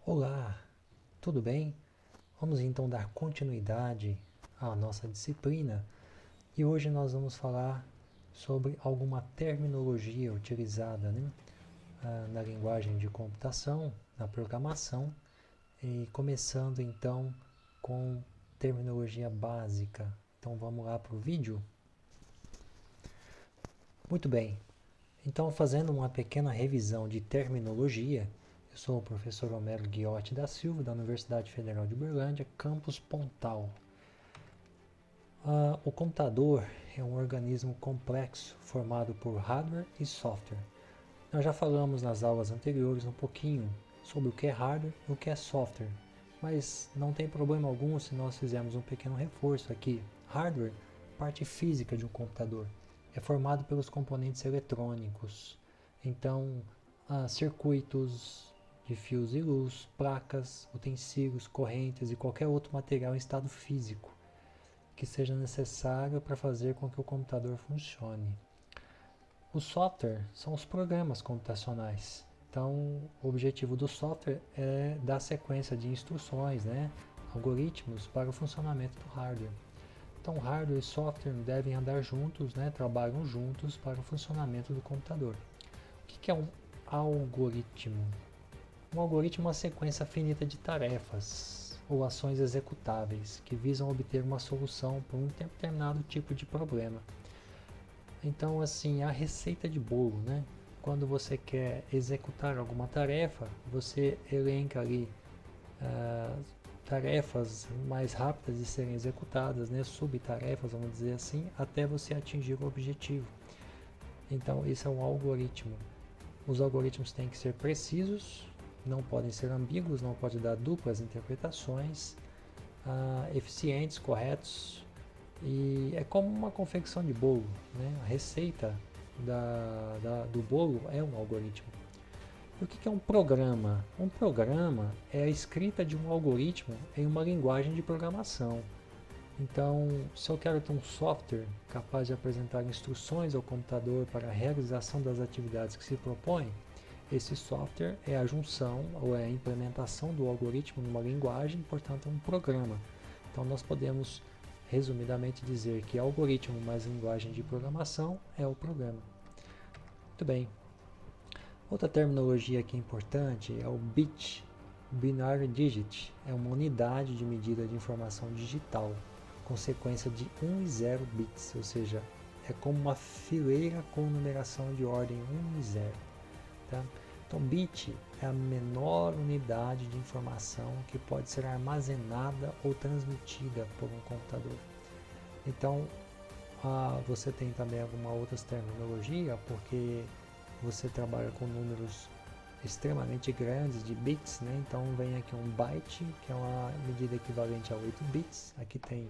Olá, tudo bem? Vamos então dar continuidade à nossa disciplina e hoje nós vamos falar sobre alguma terminologia utilizada, na linguagem de computação, na programação, e começando então com terminologia básica. Então vamos lá para o vídeo? Muito bem, então fazendo uma pequena revisão de terminologia, eu sou o professor Homero Ghiotti da Silva, da Universidade Federal de Uberlândia, campus Pontal. O computador é um organismo complexo formado por hardware e software. Nós já falamos nas aulas anteriores um pouquinho sobre o que é hardware e o que é software, mas não tem problema algum se nós fizermos um pequeno reforço aqui. Hardware, parte física de um computador, é formado pelos componentes eletrônicos. Então, circuitos de fios e luz, placas, utensílios, correntes e qualquer outro material em estado físico que seja necessário para fazer com que o computador funcione. O software são os programas computacionais. Então, o objetivo do software é dar sequência de instruções, algoritmos para o funcionamento do hardware. Então, hardware e software devem andar juntos, trabalham juntos para o funcionamento do computador. O que é um algoritmo? Um algoritmo é uma sequência finita de tarefas ou ações executáveis que visam obter uma solução para um determinado tipo de problema. Então, assim, a receita de bolo, Quando você quer executar alguma tarefa, você elenca ali tarefas mais rápidas de serem executadas, subtarefas, vamos dizer assim, até você atingir o objetivo. Então, esse é um algoritmo. Os algoritmos têm que ser precisos, não podem ser ambíguos, não pode dar duplas interpretações, eficientes, corretos, e é como uma confecção de bolo, A receita do bolo é um algoritmo. E o que é um programa? Um programa é a escrita de um algoritmo em uma linguagem de programação. Então, se eu quero ter um software capaz de apresentar instruções ao computador para a realização das atividades que se propõe, esse software é a junção ou é a implementação do algoritmo numa linguagem, portanto é um programa. Então nós podemos resumidamente dizer que algoritmo mais linguagem de programação é o programa. Muito bem. Outra terminologia que é importante é o bit, binary digit, é uma unidade de medida de informação digital, com sequência de 1 e 0 bits, ou seja, é como uma fileira com numeração de ordem 1 e 0. Tá? Então, bit é a menor unidade de informação que pode ser armazenada ou transmitida por um computador. Então, você tem também alguma outra terminologia, porque você trabalha com números extremamente grandes de bits, Então vem aqui um byte, que é uma medida equivalente a 8 bits. Aqui tem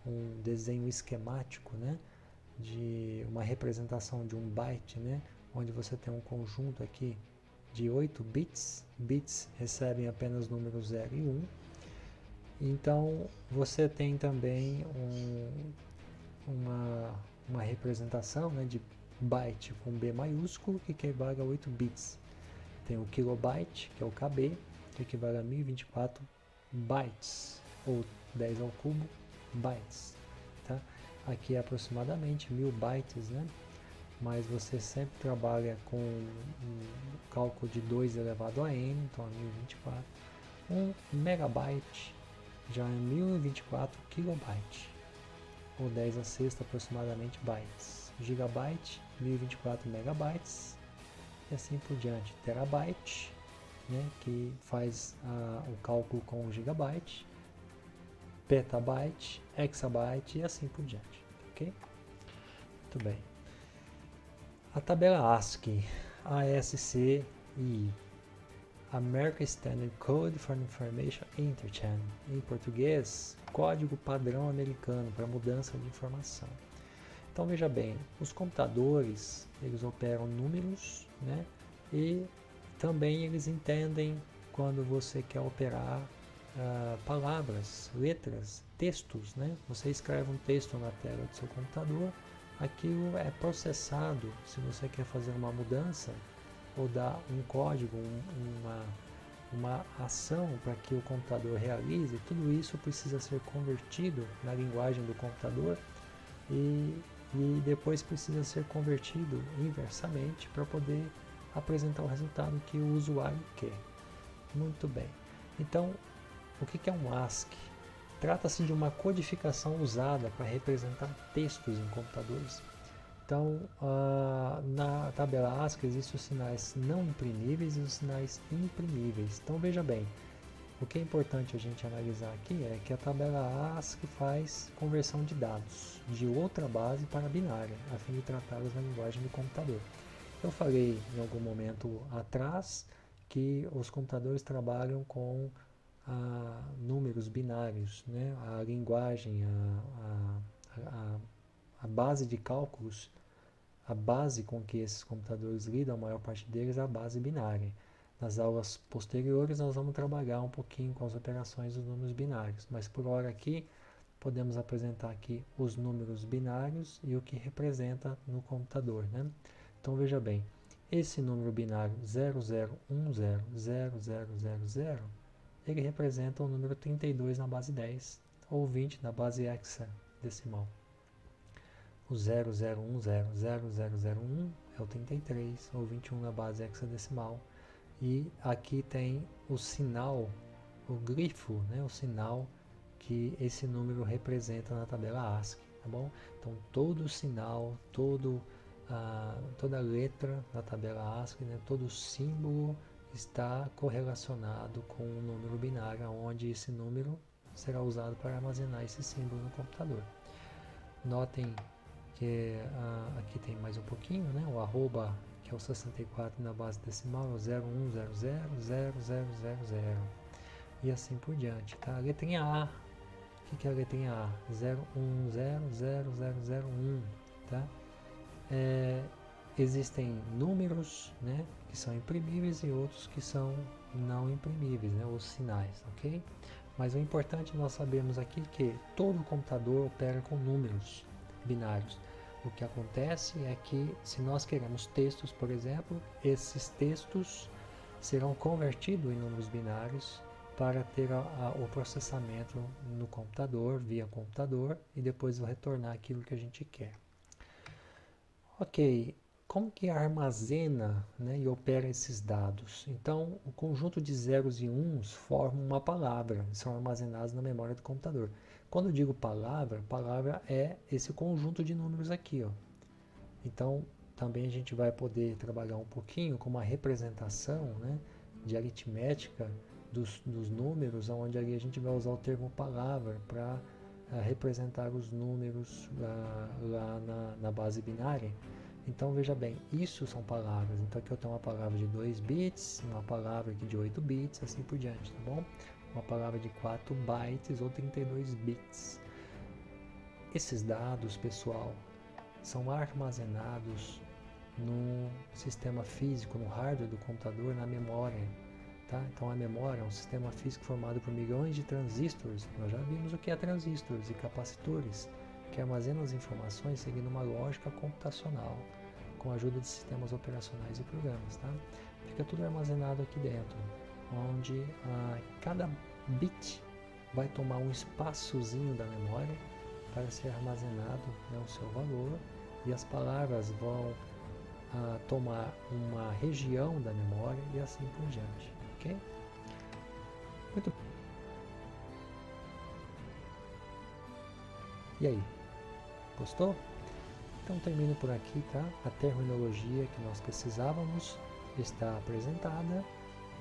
um desenho esquemático, de uma representação de um byte, onde você tem um conjunto aqui de 8 bits. Bits recebem apenas números 0 e 1. Então você tem também uma representação de byte com B maiúsculo, que equivale a 8 bits. Tem o kilobyte, que é o KB, que equivale a 1024 bytes, ou 10 ao cubo bytes. Tá? Aqui é aproximadamente 1000 bytes, mas você sempre trabalha com um cálculo de 2 elevado a n, então é 1024. 1 megabyte já é 1024 kilobytes, ou 10 a sexta aproximadamente bytes. Gigabyte, 1024 megabytes, e assim por diante. Terabyte, que faz o cálculo com o gigabyte, petabyte, exabyte e assim por diante. Ok? Muito bem. A tabela ASCII, ASCII, American Standard Code for Information Interchange, em português, Código Padrão Americano para Mudança de Informação. Então veja bem, os computadores, eles operam números, e também eles entendem quando você quer operar palavras, letras, textos, Você escreve um texto na tela do seu computador, aquilo é processado. Se você quer fazer uma mudança ou dar um código, uma ação para que o computador realize, tudo isso precisa ser convertido na linguagem do computador e depois precisa ser convertido inversamente para poder apresentar o resultado que o usuário quer. Muito bem. Então, o que é um ASCII? Trata-se de uma codificação usada para representar textos em computadores. Então, na tabela ASCII existem os sinais não imprimíveis e os sinais imprimíveis. Então, veja bem, o que é importante a gente analisar aqui é que a tabela ASCII faz conversão de dados de outra base para binária, a fim de tratá-los na linguagem do computador. Eu falei em algum momento atrás que os computadores trabalham com números binários, né? A linguagem, a base de cálculos, a base com que esses computadores lidam, a maior parte deles é a base binária. Nas aulas posteriores nós vamos trabalhar um pouquinho com as operações dos números binários, mas por hora aqui podemos apresentar aqui os números binários e o que representa no computador, né? Então veja bem, esse número binário 00100000, ele representa o número 32 na base 10 ou 20 na base hexadecimal. O 00100001 é o 33 ou 21 na base hexadecimal. E aqui tem o sinal, o grifo, né, o sinal que esse número representa na tabela ASCII, tá bom? Então todo sinal, toda letra da tabela ASCII, né, todo símbolo está correlacionado com o número binário, onde esse número será usado para armazenar esse símbolo no computador. Notem que aqui tem mais um pouquinho, né, o arroba, que é o 64 na base decimal, é o 01000000, e assim por diante, tá? A letrinha A, o que é a letrinha A? 01000001, tá? Existem números, né, que são imprimíveis e outros que são não imprimíveis, né, os sinais, ok? Mas o importante nós sabemos aqui que todo computador opera com números binários. O que acontece é que se nós queremos textos, por exemplo, esses textos serão convertidos em números binários para ter o processamento no computador, via computador, e depois retornar aquilo que a gente quer. Ok, como que armazena, né, e opera esses dados? Então, o conjunto de zeros e uns forma uma palavra, são armazenados na memória do computador. Quando eu digo palavra, palavra é esse conjunto de números aqui, ó. Então, também a gente vai poder trabalhar um pouquinho com uma representação, né, de aritmética dos números, onde ali a gente vai usar o termo palavra para representar os números lá na base binária. Então, veja bem, isso são palavras. Então, aqui eu tenho uma palavra de 2 bits, uma palavra aqui de 8 bits, assim por diante, tá bom? Uma palavra de 4 bytes ou 32 bits. Esses dados, pessoal, são armazenados no sistema físico, no hardware do computador, na memória. Tá? Então, a memória é um sistema físico formado por milhões de transistores. Nós já vimos o que é transistores e capacitores, que armazenam as informações seguindo uma lógica computacional, com a ajuda de sistemas operacionais e programas. Tá? Fica tudo armazenado aqui dentro, onde cada bit vai tomar um espaçozinho da memória para ser armazenado, né, o seu valor, e as palavras vão tomar uma região da memória e assim por diante. Ok? Muito bem. E aí? Gostou? Então termino por aqui, tá? A terminologia que nós precisávamos está apresentada.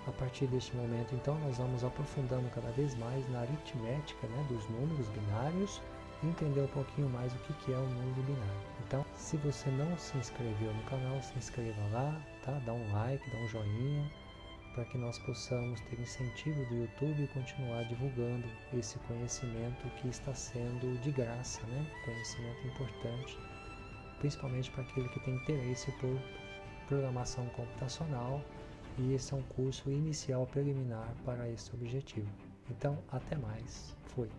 A partir deste momento, então, nós vamos aprofundando cada vez mais na aritmética, né, dos números binários e entender um pouquinho mais o que é o número binário. Então, se você não se inscreveu no canal, se inscreva lá, tá? Dá um like, dá um joinha, para que nós possamos ter incentivo do YouTube e continuar divulgando esse conhecimento que está sendo de graça, né? Conhecimento importante, principalmente para aquele que tem interesse por programação computacional, e esse é um curso inicial preliminar para esse objetivo. Então, até mais. Fui.